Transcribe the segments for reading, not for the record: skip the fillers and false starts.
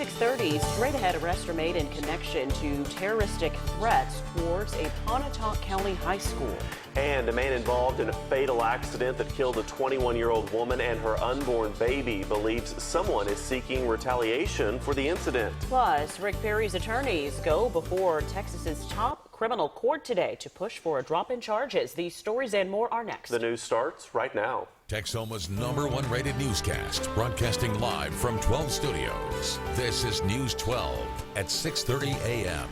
6:30, straight ahead arrests are made in connection to terroristic threats towards a Pontotoc County high school. And a man involved in a fatal accident that killed a 21-year-old woman and her unborn baby believes someone is seeking retaliation for the incident. Plus, Rick Perry's attorneys go before Texas's top criminal court today to push for a drop in charges. These stories and more are next. The news starts right now. Texoma's #1 rated newscast, broadcasting live from 12 studios. This is News 12 at 6:30 a.m.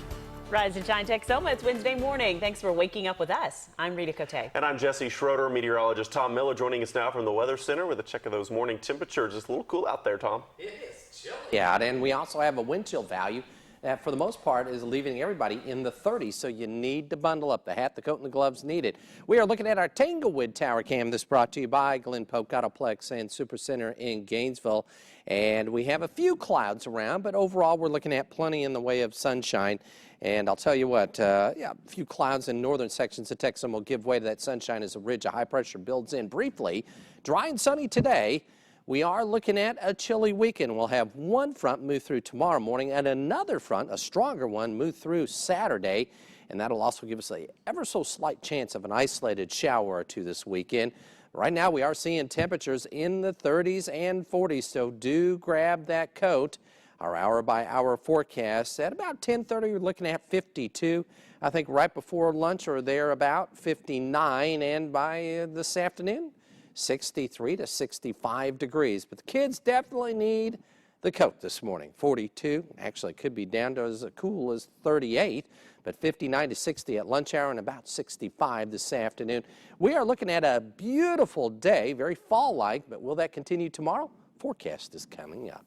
Rise and shine, Texoma. It's Wednesday morning. Thanks for waking up with us. I'm Rita Kotey. And I'm Schroeder. Meteorologist Tom Miller joining us now from the Weather Center with a check of those morning temperatures. It's a little cool out there, Tom. It is chilly. Yeah, and we also have a wind chill value that for the most part is leaving everybody in the 30s, so you need to bundle up. The hat, the coat, and the gloves needed. We are looking at our Tanglewood Tower Cam. This brought to you by Glen Pope Autoplex and Supercenter in Gainesville. And we have a few clouds around, but overall we're looking at plenty in the way of sunshine. And I'll tell you what, a few clouds in northern sections of Texas will give way to that sunshine as a ridge of high pressure builds in briefly. Dry and sunny today. We are looking at a chilly weekend. We'll have one front move through tomorrow morning and another front, a stronger one, move through Saturday. And that'll also give us a ever so slight chance of an isolated shower or two this weekend. Right now we are seeing temperatures in the 30s and 40s, so do grab that coat. Our hour-by-hour forecast at about 10:30, we're looking at 52. I think right before lunch or there about 59, and by this afternoon, 63 to 65 degrees. But the kids definitely need the coat this morning. 42, actually could be down to as cool as 38, but 59 to 60 at lunch hour and about 65 this afternoon. We are looking at a beautiful day, very fall-like, but will that continue tomorrow? Forecast is coming up.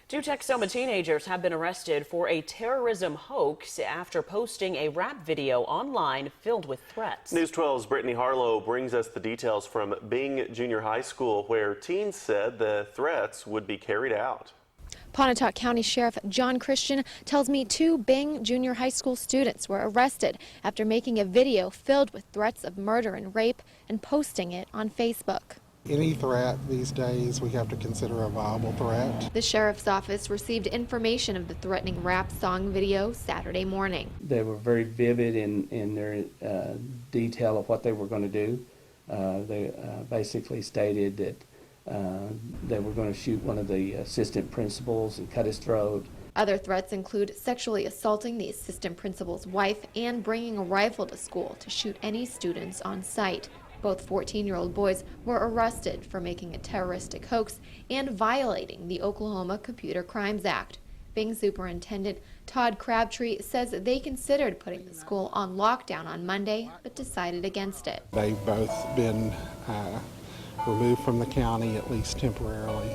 2 Texoma teenagers have been arrested for a terrorism hoax after posting a rap video online filled with threats. News 12's Brittany Harlow brings us the details from Bing Junior High School, where teens said the threats would be carried out. Pontotoc County Sheriff John Christian tells me 2 Bing Junior High School students were arrested after making a video filled with threats of murder and rape and posting it on Facebook. Any threat these days we have to consider a viable threat. The sheriff's office received information of the threatening rap song video Saturday morning. They were very vivid in their detail of what they were going to do. They basically stated that they were going to shoot one of the assistant principals and cut his throat. Other threats include sexually assaulting the assistant principal's wife and bringing a rifle to school to shoot any students on site. Both 14-year-old boys were arrested for making a terroristic hoax and violating the Oklahoma Computer Crimes Act. Bing Superintendent Todd Crabtree says they considered putting the school on lockdown on Monday, but decided against it. They've both been removed from the county, at least temporarily.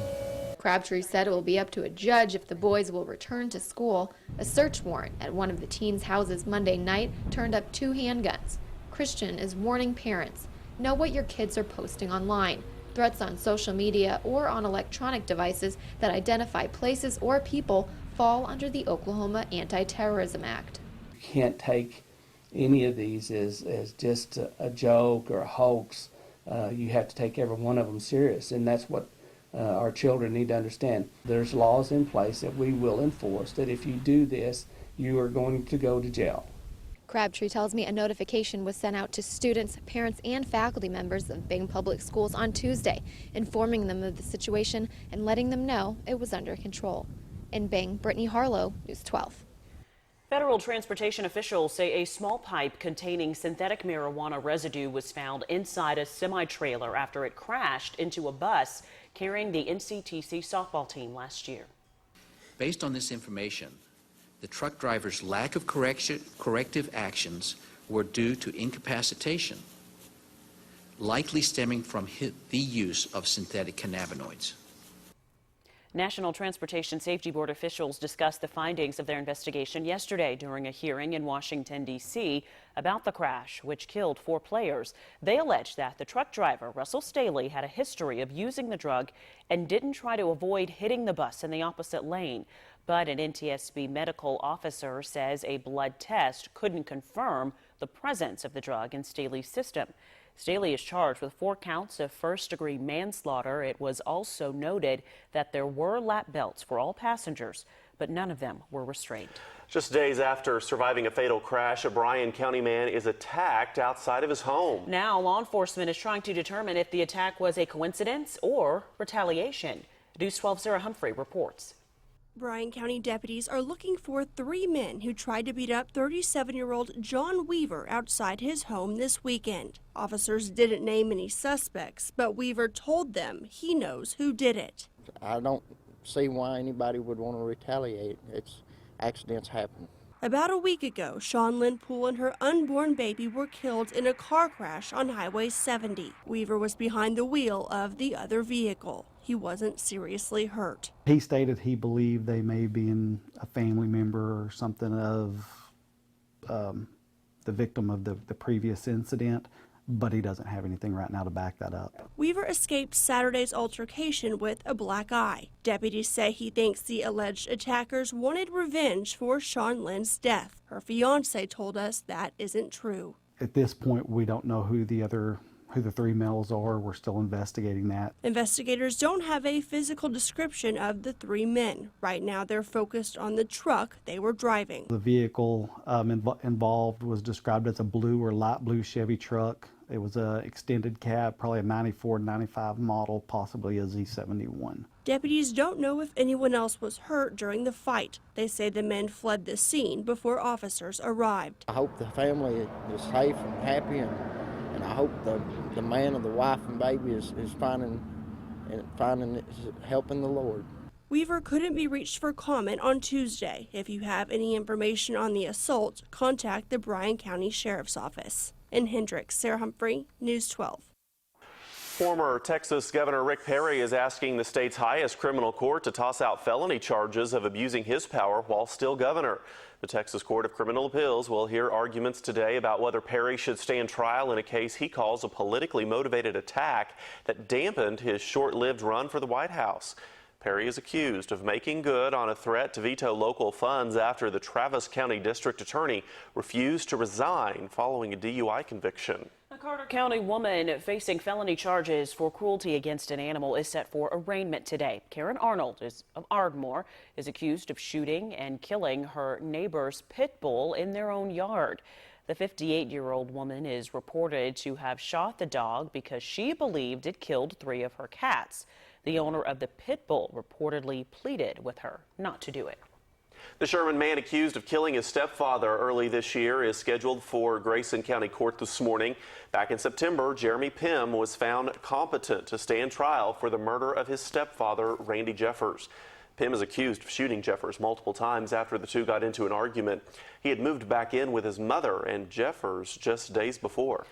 Crabtree said it will be up to a judge if the boys will return to school. A search warrant at one of the teens' houses Monday night turned up 2 handguns. Christian is warning parents. Know what your kids are posting online. Threats on social media or on electronic devices that identify places or people fall under the Oklahoma Anti-Terrorism Act. You can't take any of these as just a joke or a hoax. You have to take every one of them serious, and that's what our children need to understand. There's laws in place that we will enforce, that if you do this, you are going to go to jail. Crabtree tells me a notification was sent out to students, parents, and faculty members of Bing Public Schools on Tuesday, informing them of the situation and letting them know it was under control. In Bing, Brittany Harlow, News 12. Federal transportation officials say a small pipe containing synthetic marijuana residue was found inside a semi-trailer after it crashed into a bus carrying the NCTC softball team last year. Based on this information, the truck driver's lack of corrective actions were due to incapacitation, likely stemming from the use of synthetic cannabinoids. National Transportation Safety Board officials discussed the findings of their investigation yesterday during a hearing in Washington, D.C. about the crash, which killed 4 players. They allege that the truck driver, Russell Staley, had a history of using the drug and didn't try to avoid hitting the bus in the opposite lane. But an NTSB medical officer says a blood test couldn't confirm the presence of the drug in Staley's system. Staley is charged with 4 counts of first-degree manslaughter. It was also noted that there were lap belts for all passengers, but none of them were restrained. Just days after surviving a fatal crash, a Bryan County man is attacked outside of his home. Now, law enforcement is trying to determine if the attack was a coincidence or retaliation. News 12's Sarah Humphrey reports. Bryan County deputies are looking for 3 men who tried to beat up 37-year-old John Weaver outside his home this weekend. Officers didn't name any suspects, but Weaver told them he knows who did it. I don't see why anybody would want to retaliate. Accidents happen. About a week ago, Shawn Lynn Poole and her unborn baby were killed in a car crash on Highway 70. Weaver was behind the wheel of the other vehicle. He wasn't seriously hurt. He stated he believed they may be a family member or something of the victim of the previous incident, but he doesn't have anything right now to back that up. Weaver escaped Saturday's altercation with a black eye. Deputies say he thinks the alleged attackers wanted revenge for Shawn Lynn's death. Her fiance told us that isn't true. At this point, we don't know who the 3 males are. We're still investigating that. Investigators don't have a physical description of the 3 men. Right now, they're focused on the truck they were driving. The vehicle involved was described as a blue or light blue Chevy truck. It was an extended cab, probably a 94, 95 model, possibly a Z71. Deputies don't know if anyone else was hurt during the fight. They say the men fled the scene before officers arrived. I hope the family is safe and happy, and I hope the man of the wife and baby is finding helping the Lord. Weaver couldn't be reached for comment on Tuesday. If you have any information on the assault, contact the Bryan County Sheriff's Office. In Hendricks, Sarah Humphrey, News 12. Former Texas Governor Rick Perry is asking the state's highest criminal court to toss out felony charges of abusing his power while still governor. The Texas Court of Criminal Appeals will hear arguments today about whether Perry should stand trial in a case he calls a politically motivated attack that dampened his short-lived run for the White House. Perry is accused of making good on a threat to veto local funds after the Travis County District Attorney refused to resign following a DUI conviction. A Carter County woman facing felony charges for cruelty against an animal is set for arraignment today. Karen Arnold of Ardmore is accused of shooting and killing her neighbor's pit bull in their own yard. The 58-year-old woman is reported to have shot the dog because she believed it killed 3 of her cats. The owner of the pit bull reportedly pleaded with her not to do it. The Sherman man accused of killing his stepfather early this year is scheduled for Grayson County Court this morning. Back in September, Jeremy Pym was found competent to stand trial for the murder of his stepfather, Randy Jeffers. Pym is accused of shooting Jeffers multiple times after the two got into an argument. He had moved back in with his mother and Jeffers just days before.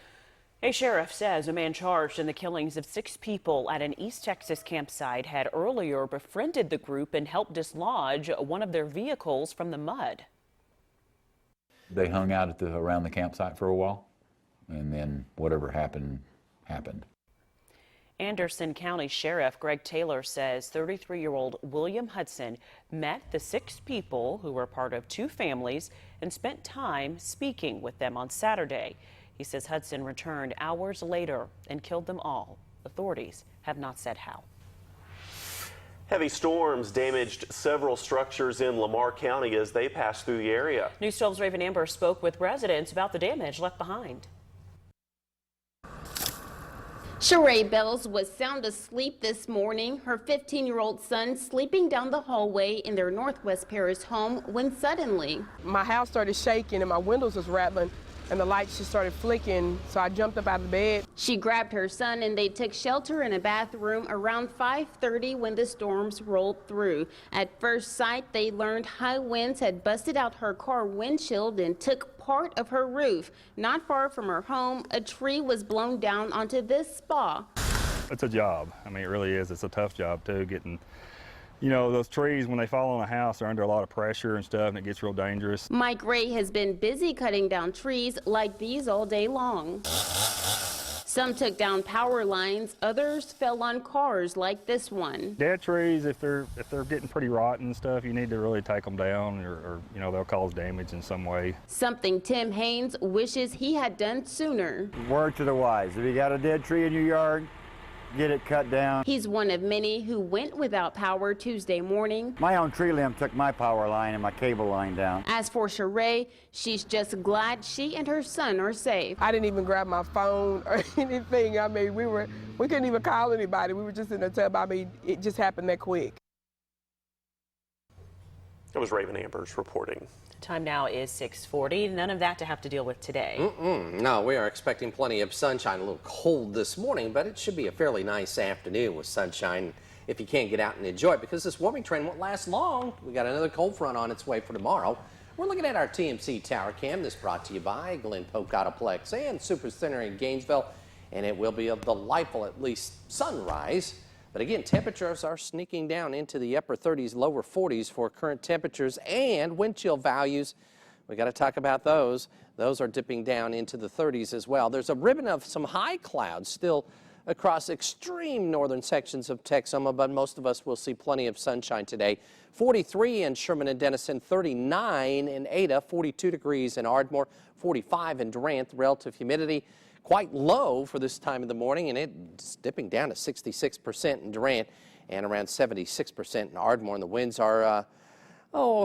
A sheriff says a man charged in the killings of 6 people at an East Texas campsite had earlier befriended the group and helped dislodge one of their vehicles from the mud. They hung out around the campsite for a while, and then whatever happened, happened. Anderson County Sheriff Greg Taylor says 33-year-old William Hudson met the 6 people who were part of 2 families and spent time speaking with them on Saturday. He says Hudson returned hours later and killed them all. Authorities have not said how. Heavy storms damaged several structures in Lamar County as they passed through the area. News 12's Raven Amber spoke with residents about the damage left behind. Sheree Bells was sound asleep this morning, her 15-year-old son sleeping down the hallway in their Northwest Paris home when suddenly my house started shaking and my windows was rattling and the lights just started flicking, so I jumped up out of bed. She grabbed her son and they took shelter in a bathroom around 5:30 when the storms rolled through. At first sight, they learned high winds had busted out her car windshield and took part of her roof. Not far from her home, a tree was blown down onto this spa. It's a job. I mean, it really is. It's a tough job, too, getting, you know, those trees, when they fall on a house, they're under a lot of pressure and stuff, and it gets real dangerous. Mike Ray has been busy cutting down trees like these all day long. Some took down power lines, others fell on cars like this one. Dead trees, if they're getting pretty rotten and stuff, you need to really take them down, or you know, they'll cause damage in some way. Something Tim Haynes wishes he had done sooner. Word to the wise, if you got a dead tree in your yard, get it cut down. He's one of many who went without power Tuesday morning. My own tree limb took my power line and my cable line down. As for Sheree, she's just glad she and her son are safe. I didn't even grab my phone or anything. I mean, we couldn't even call anybody. We were just in the tub. I mean, it just happened that quick. That was Raven Ambers reporting. Time now is 6:40. None of that to have to deal with today. No, we are expecting plenty of sunshine. A little cold this morning, but it should be a fairly nice afternoon with sunshine if you can't get out and enjoy it, because this warming trend won't last long. We got another cold front on its way for tomorrow. We're looking at our TMC Tower Cam. This brought to you by Glen Polk Autoplex and Super Center in Gainesville, and it will be a delightful, at least, sunrise. But again, temperatures are sneaking down into the upper 30s, lower 40s for current temperatures, and wind chill values. We got to talk about those. Those are dipping down into the 30s as well. There's a ribbon of some high clouds still across extreme northern sections of Texoma, but most of us will see plenty of sunshine today. 43 in Sherman and Denison, 39 in Ada, 42 degrees in Ardmore, 45 in Durant. Relative humidity quite low for this time of the morning, and it's dipping down to 66% in Durant and around 76% in Ardmore. And the winds are,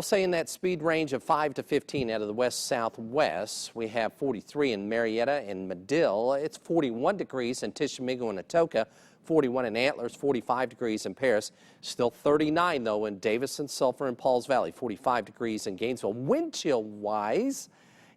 say in that speed range of 5 to 15 out of the west-southwest. We have 43 in Marietta and Medill. It's 41 degrees in Tishomingo and Atoka, 41 in Antlers, 45 degrees in Paris. Still 39, though, in Davis and Sulphur and Pauls Valley, 45 degrees in Gainesville. Wind chill-wise,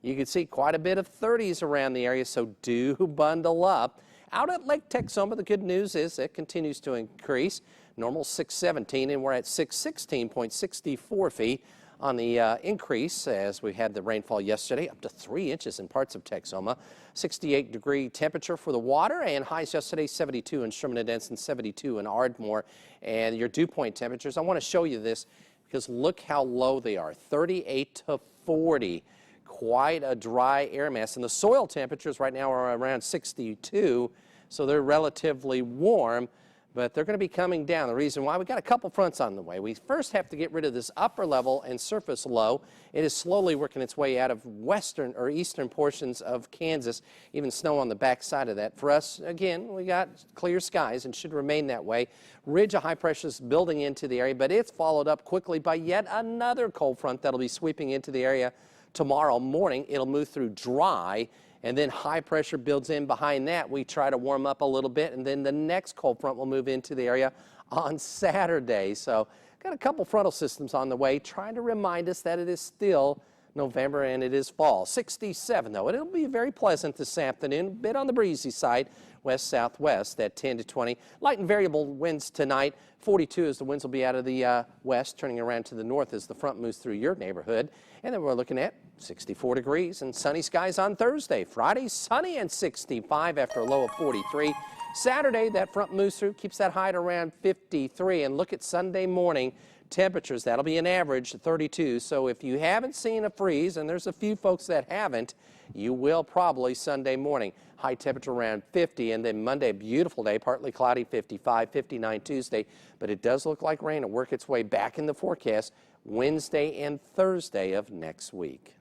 you can see quite a bit of 30s around the area, so do bundle up. Out at Lake Texoma, the good news is it continues to increase. Normal 617, and we're at 616.64 feet on the increase as we had the rainfall yesterday, up to 3 inches in parts of Texoma. 68-degree temperature for the water, and highs yesterday 72 in Sherman and Denison, 72 in Ardmore. And your dew point temperatures, I want to show you this because look how low they are, 38 to 40. Quite a dry air mass, and the soil temperatures right now are around 62, so they're relatively warm, but they're going to be coming down. The reason why, we got a couple fronts on the way. We first have to get rid of this upper level and surface low. It is slowly working its way out of western or eastern portions of Kansas, even snow on the back side of that. For us, again, we got clear skies and should remain that way. Ridge of high pressure is building into the area, but it's followed up quickly by yet another cold front that'll be sweeping into the area tomorrow morning. It'll move through dry, and then high pressure builds in behind that. We try to warm up a little bit, and then the next cold front will move into the area on Saturday. So got a couple frontal systems on the way, trying to remind us that it is still November and it is fall. 67 though, and it'll be very pleasant this afternoon, a bit on the breezy side, west-southwest at 10 to 20. Light and variable winds tonight. 42 as the winds will be out of the west, turning around to the north as the front moves through your neighborhood. And then we're looking at 64 degrees and sunny skies on Thursday. Friday, sunny and 65 after a low of 43. Saturday, that front moves through, keeps that high at around 53. And look at Sunday morning temperatures. That'll be an average 32. So if you haven't seen a freeze, and there's a few folks that haven't, you will probably Sunday morning. High temperature around 50, and then Monday, beautiful day, partly cloudy, 55, 59 Tuesday. But it does look like rain will work its way back in the forecast Wednesday and Thursday of next week.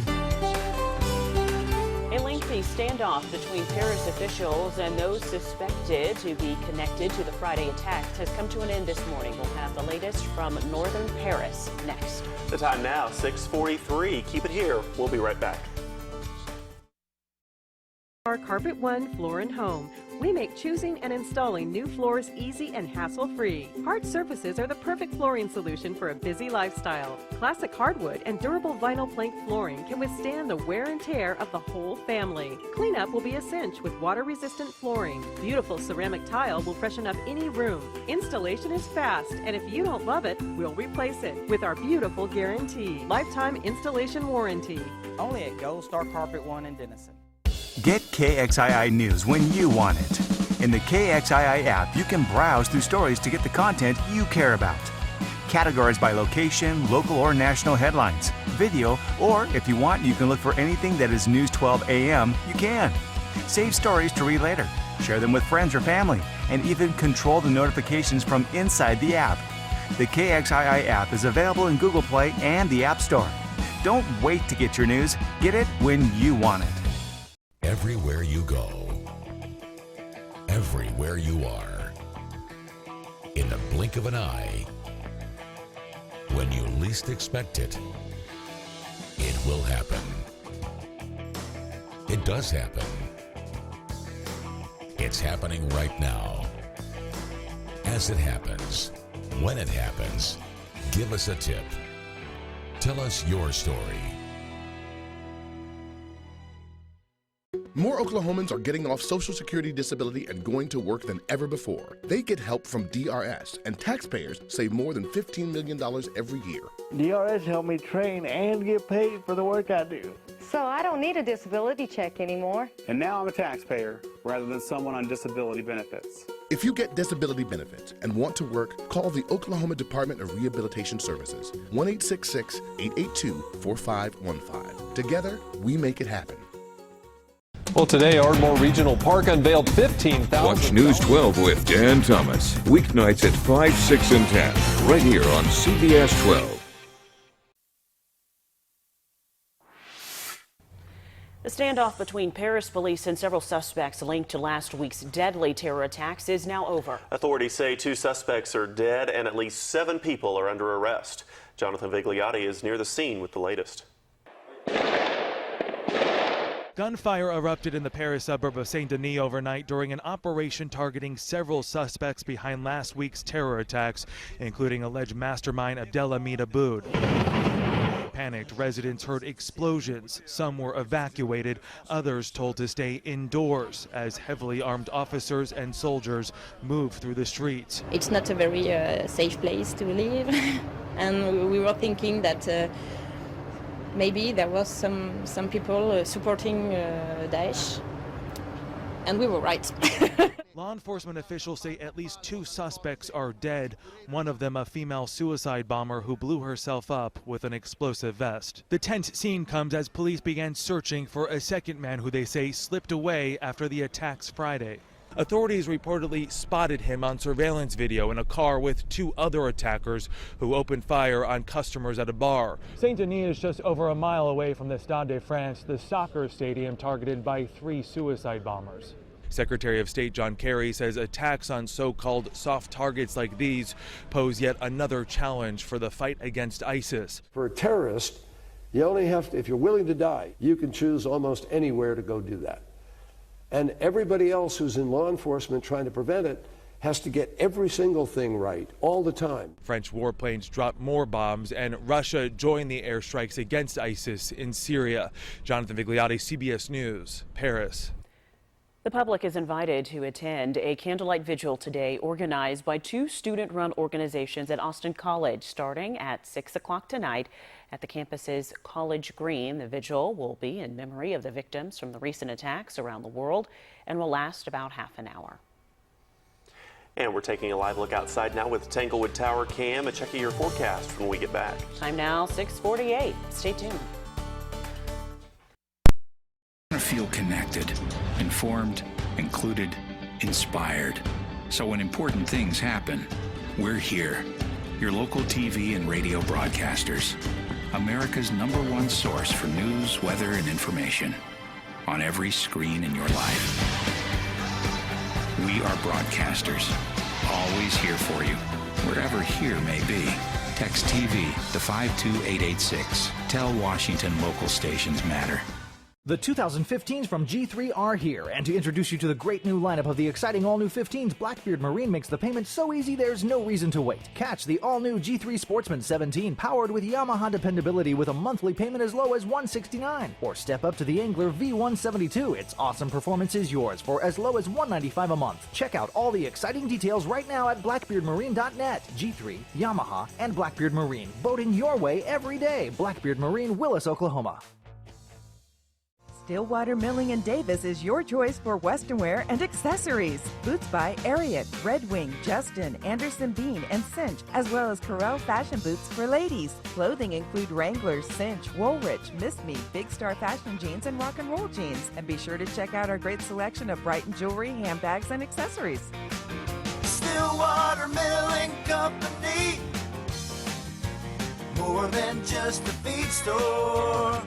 A lengthy standoff between Paris officials and those suspected to be connected to the Friday attacks has come to an end this morning. We'll have the latest from northern Paris next. The time now, 6:43. Keep it here. We'll be right back. Our Carpet One Floor and Home. We make choosing and installing new floors easy and hassle-free. Hard surfaces are the perfect flooring solution for a busy lifestyle. Classic hardwood and durable vinyl plank flooring can withstand the wear and tear of the whole family. Cleanup will be a cinch with water-resistant flooring. Beautiful ceramic tile will freshen up any room. Installation is fast, and if you don't love it, we'll replace it with our beautiful guarantee. Lifetime installation warranty. Only at Gold Star Carpet One in Denison. Get KXII News when you want it. In the KXII app, you can browse through stories to get the content you care about. Categorized by location, local or national headlines, video, or if you want, you can look for anything that is News 12 AM, you can. Save stories to read later, share them with friends or family, and even control the notifications from inside the app. The KXII app is available in Google Play and the App Store. Don't wait to get your news. Get it when you want it. Everywhere you go, everywhere you are, in the blink of an eye, when you least expect it, it will happen. It does happen. It's happening right now. As it happens, when it happens, give us a tip. Tell us your story. More Oklahomans are getting off Social Security disability and going to work than ever before. They get help from DRS, and taxpayers save more than $15 million every year. DRS helped me train and get paid for the work I do. So I don't need a disability check anymore. And now I'm a taxpayer rather than someone on disability benefits. If you get disability benefits and want to work, call the Oklahoma Department of Rehabilitation Services, 1-866-882-4515. Together, we make it happen. Well, today, Ardmore Regional Park unveiled 15,000... Watch News 12 with Dan Thomas, weeknights at 5, 6, and 10, right here on CBS 12. The standoff between Paris police and several suspects linked to last week's deadly terror attacks is now over. Authorities say 2 suspects are dead and at least 7 people are under arrest. Jonathan Vigliotti is near the scene with the latest. Gunfire erupted in the Paris suburb of Saint-Denis overnight during an operation targeting several suspects behind last week's terror attacks, including alleged mastermind Abdelhamid Aboud. Panicked residents heard explosions. Some were evacuated, others told to stay indoors as heavily armed officers and soldiers moved through the streets. It's not a very safe place to live, and we were thinking that maybe there was some people supporting Daesh, and we were right. Law enforcement officials say at least 2 suspects are dead, one of them a female suicide bomber who blew herself up with an explosive vest. The tense scene comes as police began searching for a second man who they say slipped away after the attacks Friday. Authorities reportedly spotted him on surveillance video in a car with 2 other attackers who opened fire on customers at a bar. Saint-Denis is just over a mile away from the Stade de France, the soccer stadium targeted by 3 suicide bombers. Secretary of State John Kerry says attacks on so-called soft targets like these pose yet another challenge for the fight against ISIS. For a terrorist, you only have to, if you're willing to die, you can choose almost anywhere to go do that. And everybody else who's in law enforcement trying to prevent it has to get every single thing right all the time. French warplanes dropped more bombs, and Russia joined the airstrikes against ISIS in Syria. Jonathan Vigliotti, CBS News, Paris. The public is invited to attend a candlelight vigil today organized by 2 student-run organizations at Austin College starting at 6 o'clock tonight at the campus's College Green. The vigil will be in memory of the victims from the recent attacks around the world and will last about half an hour. And we're taking a live look outside now with Tanglewood Tower Cam and checking your forecast when we get back. Time now 6:48. Stay tuned. Feel connected, informed, included, inspired. So when important things happen, we're here. Your local TV and radio broadcasters. America's #1 source for news, weather, and information. On every screen in your life. We are broadcasters. Always here for you. Wherever here may be. Text TV to 52886. Tell Washington local stations matter. The 2015s from G3 are here, and to introduce you to the great new lineup of the exciting all-new 15s, Blackbeard Marine makes the payment so easy there's no reason to wait. Catch the all-new G3 Sportsman 17 powered with Yamaha dependability with a monthly payment as low as $169. Or step up to the Angler V172. Its awesome performance is yours for as low as $195 a month. Check out all the exciting details right now at blackbeardmarine.net. G3, Yamaha, and Blackbeard Marine. Boating your way every day. Blackbeard Marine, Willis, Oklahoma. Stillwater Milling and Davis is your choice for western wear and accessories. Boots by Ariat, Red Wing, Justin, Anderson Bean, and Cinch, as well as Corel fashion boots for ladies. Clothing include Wranglers, Cinch, Woolrich, Miss Me, Big Star fashion jeans, and rock and roll jeans. And be sure to check out our great selection of Brighton jewelry, handbags, and accessories. Stillwater Milling Company, more than just a feed store.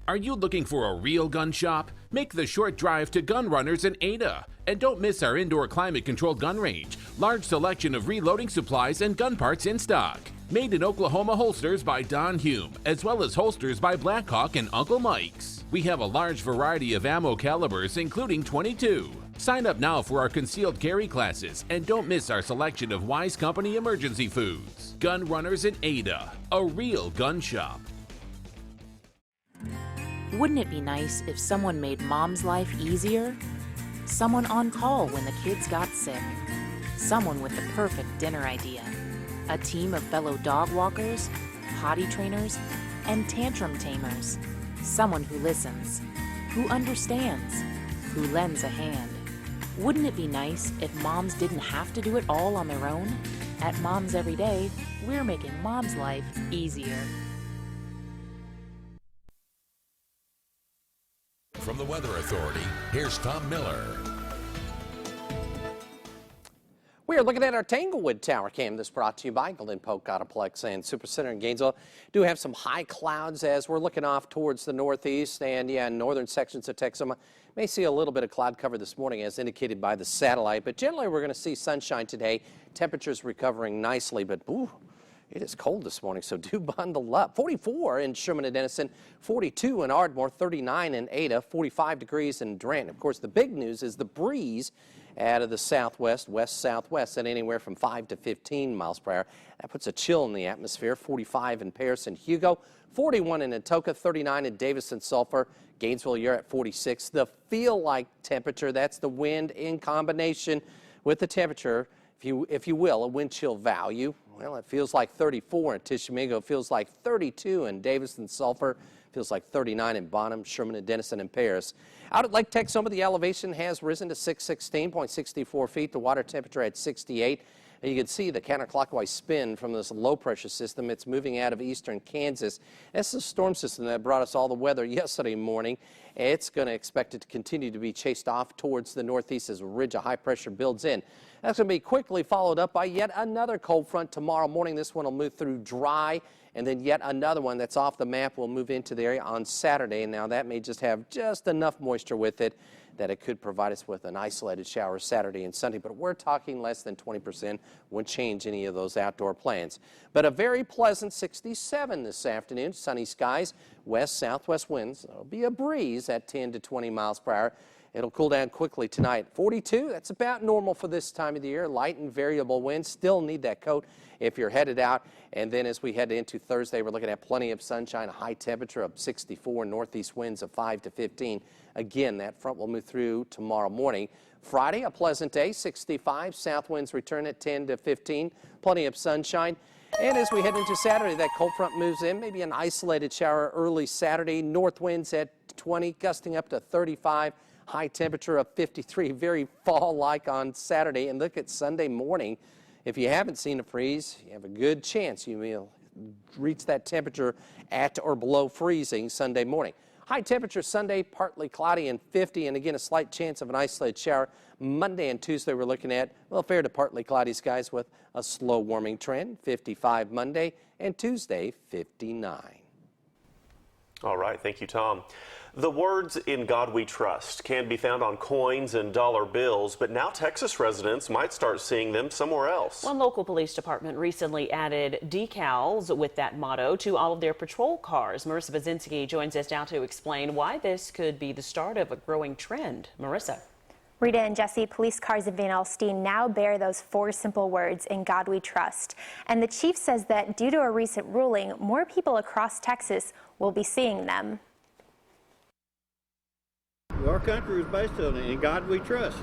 Are you looking for a real gun shop? Make the short drive to Gun Runners in Ada. And don't miss our indoor climate-controlled gun range. Large selection of reloading supplies and gun parts in stock. Made in Oklahoma holsters by Don Hume, as well as holsters by Blackhawk and Uncle Mike's. We have a large variety of ammo calibers, including .22. Sign up now for our concealed carry classes, and don't miss our selection of Wise Company emergency foods. Gun Runners in Ada, a real gun shop. Wouldn't it be nice if someone made mom's life easier? Someone on call when the kids got sick. Someone with the perfect dinner idea. A team of fellow dog walkers, potty trainers, and tantrum tamers. Someone who listens, who understands, who lends a hand. Wouldn't it be nice if moms didn't have to do it all on their own? At Moms Every Day, we're making mom's life easier. From the Weather Authority, here's Tom Miller. We are looking at our Tanglewood Tower cam. This brought to you by Glen Polk Autoplex and Supercenter in Gainesville. Do have some high clouds as we're looking off towards the northeast and northern sections of Texoma. May see a little bit of cloud cover this morning as indicated by the satellite, but generally we're going to see sunshine today. Temperatures recovering nicely, but it is cold this morning, so do bundle up. 44 in Sherman and Denison, 42 in Ardmore, 39 in Ada, 45 degrees in Durant. Of course, the big news is the breeze out of the southwest, west-southwest, at anywhere from 5 to 15 miles per hour. That puts a chill in the atmosphere. 45 in Paris and Hugo, 41 in Atoka, 39 in Davis and Sulphur. Gainesville, you're at 46. The feel-like temperature, that's the wind in combination with the temperature, if you will, a wind chill value. Well, it feels like 34 in Tishomingo, feels like 32 in Davis and Sulphur, feels like 39 in Bonham, Sherman and Denison and Paris. Out at Lake Texoma, the elevation has risen to 616.64 feet. The water temperature at 68. And you can see the counterclockwise spin from this low pressure system. It's moving out of eastern Kansas. That's the storm system that brought us all the weather yesterday morning. It's going to expect it to continue to be chased off towards the northeast as a ridge of high pressure builds in. That's going to be quickly followed up by yet another cold front tomorrow morning. This one will move through dry, and then yet another one that's off the map will move into the area on Saturday. Now that may just have just enough moisture with it that it could provide us with an isolated shower Saturday and Sunday, but we're talking less than 20%. Wouldn't change any of those outdoor plans. But a very pleasant 67 this afternoon. Sunny skies, west-southwest winds. There'll be a breeze at 10 to 20 miles per hour. It'll cool down quickly tonight. 42, that's about normal for this time of the year. Light and variable winds. Still need that coat if you're headed out. And then as we head into Thursday, we're looking at plenty of sunshine, a high temperature of 64, northeast winds of 5 to 15. Again, that front will move through tomorrow morning. Friday, a pleasant day, 65. South winds return at 10 to 15. Plenty of sunshine. And as we head into Saturday, that cold front moves in. Maybe an isolated shower early Saturday. North winds at 20, gusting up to 35. High temperature of 53, very fall-like on Saturday. And look at Sunday morning. If you haven't seen a freeze, you have a good chance you will reach that temperature at or below freezing Sunday morning. High temperature Sunday, partly cloudy and 50, and again a slight chance of an isolated shower. Monday and Tuesday we're looking at, well, fair to partly cloudy skies with a slow warming trend. 55 Monday and Tuesday, 59. All right, thank you, Tom. The words "In God We Trust" can be found on coins and dollar bills, but now Texas residents might start seeing them somewhere else. One local police department recently added decals with that motto to all of their patrol cars. Marissa Bazinski joins us now to explain why this could be the start of a growing trend. Marissa. Rita and Jesse, police cars in Van Alstyne now bear those four simple words, "In God We Trust." And the chief says that due to a recent ruling, more people across Texas will be seeing them. Our country is based on it. In God we trust.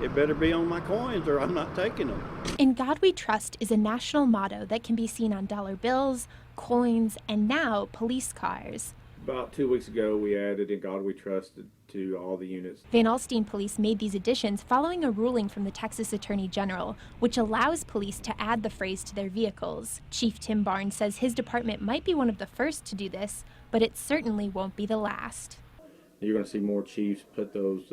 It better be on my coins or I'm not taking them. In God We Trust is a national motto that can be seen on dollar bills, coins, and now police cars. About 2 weeks ago, we added "In God We Trust" to all the units. Van Alstyne police made these additions following a ruling from the Texas Attorney General, which allows police to add the phrase to their vehicles. Chief Tim Barnes says his department might be one of the first to do this, but it certainly won't be the last. You're going to see more chiefs put those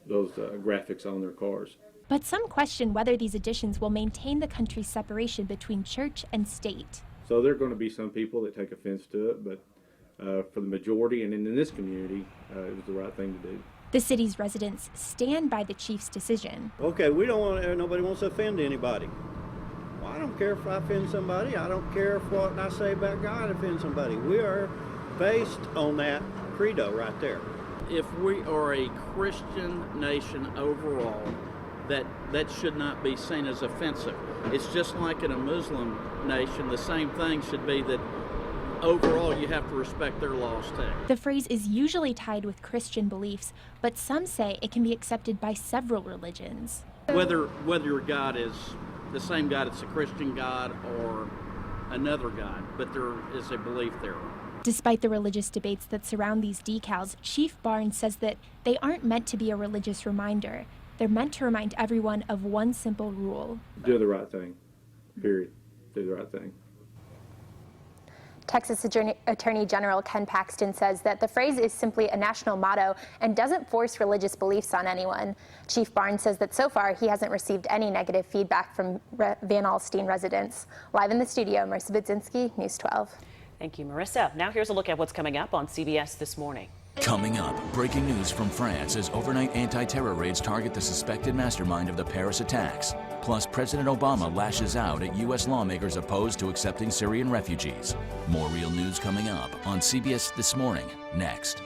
graphics on their cars. But some question whether these additions will maintain the country's separation between church and state. So there are going to be some people that take offense to it, but for the majority and in this community, it was the right thing to do. The city's residents stand by the chief's decision. Okay, we don't want, nobody wants to offend anybody. Well, I don't care if I offend somebody. I don't care if what I say about God offends somebody. We are based on that credo right there. If we are a Christian nation overall, that should not be seen as offensive. It's just like in a Muslim nation, the same thing should be that overall you have to respect their laws too. The phrase is usually tied with Christian beliefs, but some say it can be accepted by several religions. Whether your God is the same God, it's a Christian God or another God, but there is a belief there. Despite the religious debates that surround these decals, Chief Barnes says that they aren't meant to be a religious reminder. They're meant to remind everyone of one simple rule. Do the right thing, period. Do the right thing. Texas Attorney General Ken Paxton says that the phrase is simply a national motto and doesn't force religious beliefs on anyone. Chief Barnes says that so far he hasn't received any negative feedback from Van Alstyne residents. Live in the studio, Marissa Budzinski, News 12. Thank you, Marissa. Now here's a look at what's coming up on CBS This Morning. Coming up, breaking news from France as overnight anti-terror raids target the suspected mastermind of the Paris attacks. Plus, President Obama lashes out at U.S. lawmakers opposed to accepting Syrian refugees. More real news coming up on CBS This Morning, next.